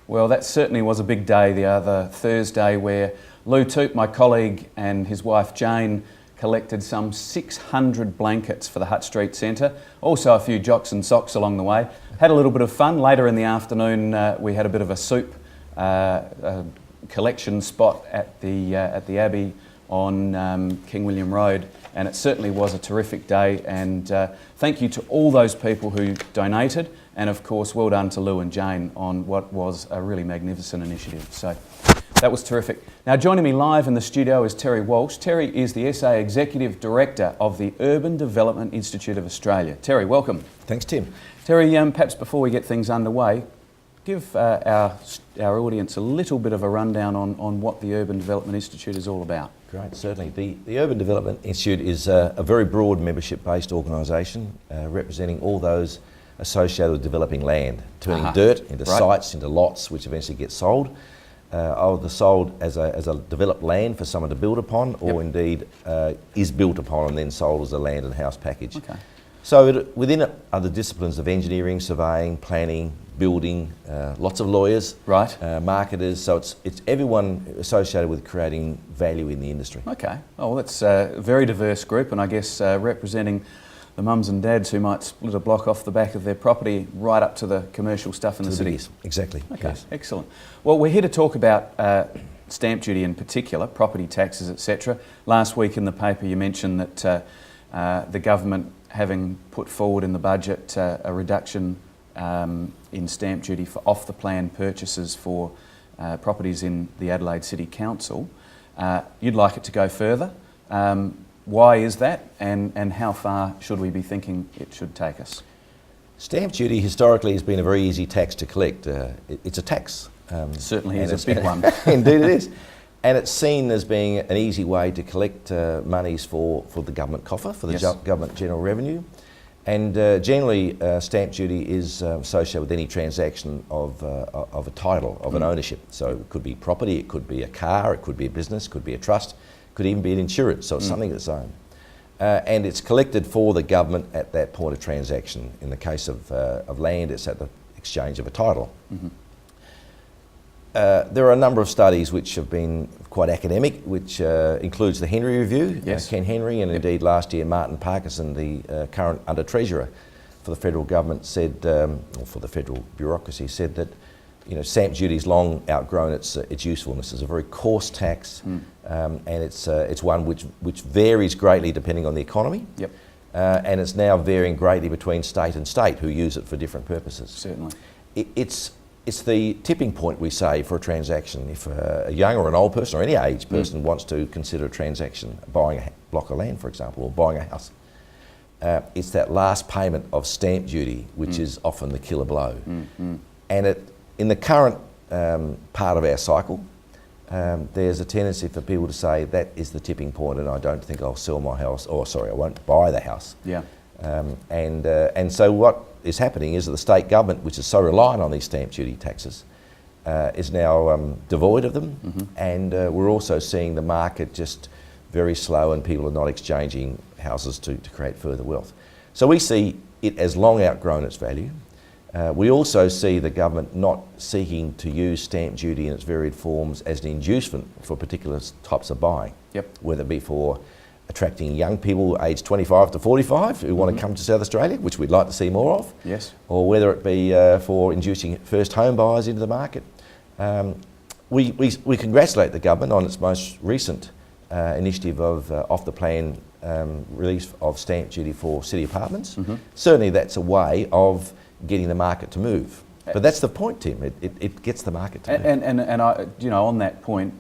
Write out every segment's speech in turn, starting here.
Well, that certainly was a big day the other Thursday where Lou TOOP, my colleague, and his wife Jane collected some 600 blankets for the Hutt Street Centre. Also a few jocks and socks along the way. Had a little bit of fun. Later in the afternoon we had a bit of a soup collection spot at the Abbey on King William Road, and it certainly was a terrific day, and thank you to all those people who donated, and of course well done to Lou and Jane on what was a really magnificent initiative. So that was terrific. Now joining me live in the studio is Terry Walsh. Terry is the SA Executive Director of the Urban Development Institute of Australia. Terry, welcome. Thanks, Tim. Terry, perhaps before we get things underway, give our audience a little bit of a rundown on what the Urban Development Institute is all about. Great, certainly. The Urban Development Institute is a very broad membership-based organisation representing all those associated with developing land, turning dirt into sites, into lots, which eventually get sold, either sold as a developed land for someone to build upon, or indeed is built upon and then sold as a land and house package. Okay. So within it are the disciplines of engineering, surveying, planning, building, lots of lawyers, marketers, so it's everyone associated with creating value in the industry. Okay, oh, well, that's a very diverse group, and I guess representing the mums and dads who might split a block off the back of their property right up to the commercial stuff in the cities. Exactly. Okay, yes. Excellent. Well, we're here to talk about stamp duty in particular, property taxes, etc. Last week in the paper you mentioned that the government, having put forward in the budget a reduction in stamp duty for off-the-plan purchases for properties in the Adelaide City Council. You'd like it to go further. Why is that, and how far should we be thinking it should take us? Stamp duty historically has been a very easy tax to collect. It's a tax. Certainly is a big one. Indeed it is. And it's seen as being an easy way to collect monies for the government coffer, for the government general revenue. And generally stamp duty is associated with any transaction of a title, of an ownership. So it could be property, it could be a car, it could be a business, it could be a trust, it could even be an insurance, so it's something that's owned. And it's collected for the government at that point of transaction. In the case of land, it's at the exchange of a title. There are a number of studies which have been quite academic, which includes the Henry Review, Ken Henry, and indeed last year Martin Parkinson, the current Under-Treasurer for the federal government, said, or for the federal bureaucracy, said that stamp duty's long outgrown its usefulness. It's a very coarse tax, and it's one which varies greatly depending on the economy. And it's now varying greatly between state and state who use it for different purposes. Certainly. It's the tipping point, we say, for a transaction. If a young or an old person or any age person wants to consider a transaction, buying a block of land, for example, or buying a house, it's that last payment of stamp duty which is often the killer blow. And in the current part of our cycle, there's a tendency for people to say that is the tipping point, and I don't think I'll sell my house, or sorry, I won't buy the house. And so what is happening is that the state government, which is so reliant on these stamp duty taxes, is now devoid of them, and we're also seeing the market just very slow, and people are not exchanging houses to create further wealth. So we see it as long outgrown its value. We also see the government not seeking to use stamp duty in its varied forms as an inducement for particular types of buying, whether it be for attracting young people aged 25 to 45 who want to come to South Australia, which we'd like to see more of, or whether it be for inducing first home buyers into the market. We congratulate the government on its most recent initiative of off-the-plan release of stamp duty for city apartments. Certainly that's a way of getting the market to move. But that's the point, Tim. It gets the market to move. And I, on that point,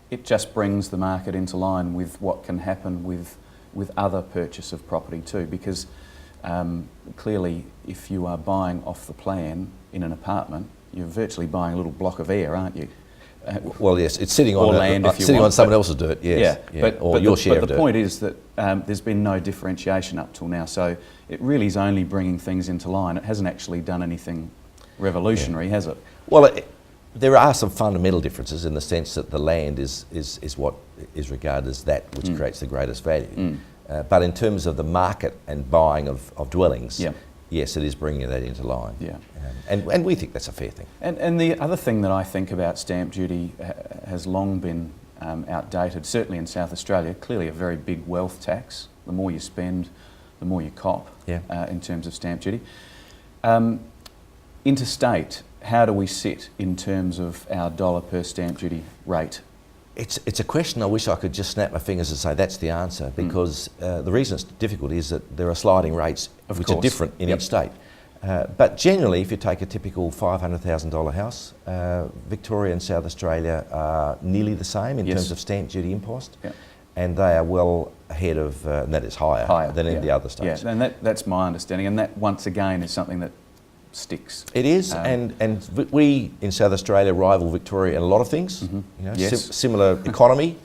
it just brings the market into line with what can happen with other purchase of property too, because clearly if you are buying off the plan in an apartment, you're virtually buying a little block of air, aren't you? Well, yes, it's sitting on land, on someone else's dirt, or your share of dirt. But the point is that there's been no differentiation up till now, so it really is only bringing things into line. It hasn't actually done anything revolutionary, has it? Well, there are some fundamental differences in the sense that the land is what is regarded as that which creates the greatest value. But in terms of the market and buying of dwellings, yes, it is bringing that into line. Yeah. And we think that's a fair thing. And the other thing that I think about stamp duty has long been outdated, certainly in South Australia. Clearly a very big wealth tax. The more you spend, the more you cop in terms of stamp duty. Interstate, how do we sit in terms of our dollar per stamp duty rate? It's a question I wish I could just snap my fingers and say that's the answer, because the reason it's difficult is that there are sliding rates which are different in each state. But generally, if you take a typical $500,000 house, Victoria and South Australia are nearly the same in terms of stamp duty impost, and they are well ahead of, and that is higher than in the other states. Yeah, and that's my understanding, and that once again is something that sticks. It is, and we in South Australia rival Victoria in a lot of things. You know, similar economy,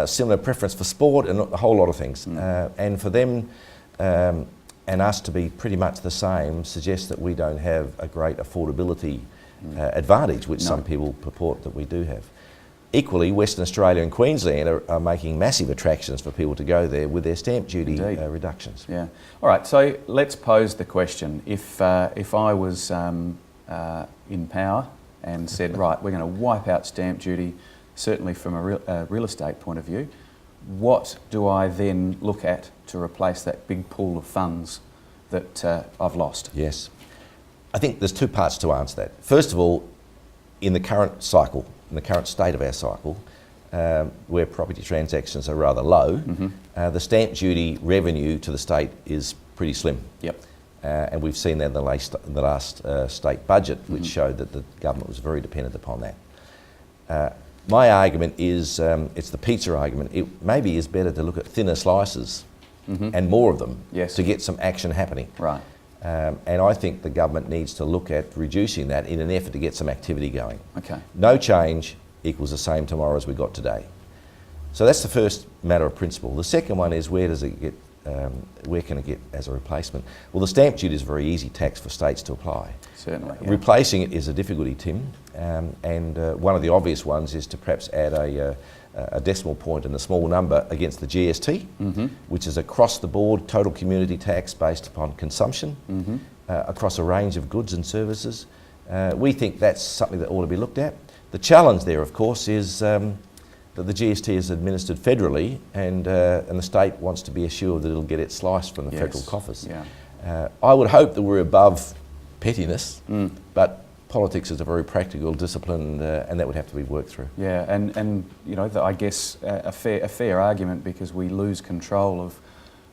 similar preference for sport, and a whole lot of things. And for them and us to be pretty much the same suggests that we don't have a great affordability advantage, which some people purport that we do have. Equally, Western Australia and Queensland are making massive attractions for people to go there with their stamp duty reductions. Yeah. All right. So let's pose the question: if I was in power and said, right, we're going to wipe out stamp duty, certainly from a real estate point of view, what do I then look at to replace that big pool of funds that I've lost? Yes. I think there's two parts to answer that. First of all, in the current cycle, in the current state of our cycle, where property transactions are rather low, the stamp duty revenue to the state is pretty slim. Yep. And we've seen that in the last state budget, which showed that the government was very dependent upon that. My argument is, it's the pizza argument. It maybe is better to look at thinner slices and more of them to get some action happening. Right. And I think the government needs to look at reducing that in an effort to get some activity going. Okay. No change equals the same tomorrow as we got today. So that's the first matter of principle. The second one is, where does it get? Where can it get as a replacement? Well, the stamp duty is a very easy tax for states to apply. Certainly. Yeah. Replacing it is a difficulty, Tim, and one of the obvious ones is to perhaps add a decimal point and a small number against the GST, which is across the board total community tax based upon consumption across a range of goods and services. We think that's something that ought to be looked at. The challenge there, of course, is that the GST is administered federally, and the state wants to be assured that it'll get its slice from the federal coffers. Yeah. I would hope that we're above pettiness, but politics is a very practical discipline, and that would have to be worked through. Yeah, and you know, I guess a fair argument, because we lose control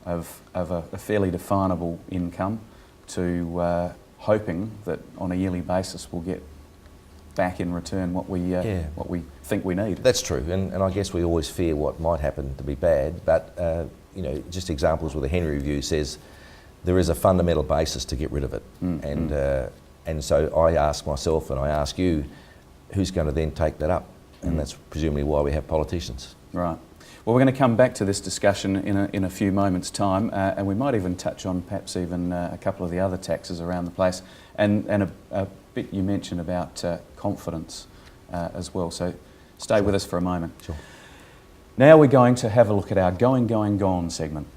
of a fairly definable income to hoping that on a yearly basis we'll get back in return what we think we need. That's true, and I guess we always fear what might happen to be bad, but you know, just examples where the Henry Review says there is a fundamental basis to get rid of it, and so I ask myself and I ask you, who's going to then take that up? And that's presumably why we have politicians. Right. Well, we're going to come back to this discussion in a few moments' time, and we might even touch on perhaps even a couple of the other taxes around the place, and a bit you mentioned about confidence as well. So stay with us for a moment. Sure. Now we're going to have a look at our Going, Going, Gone segment.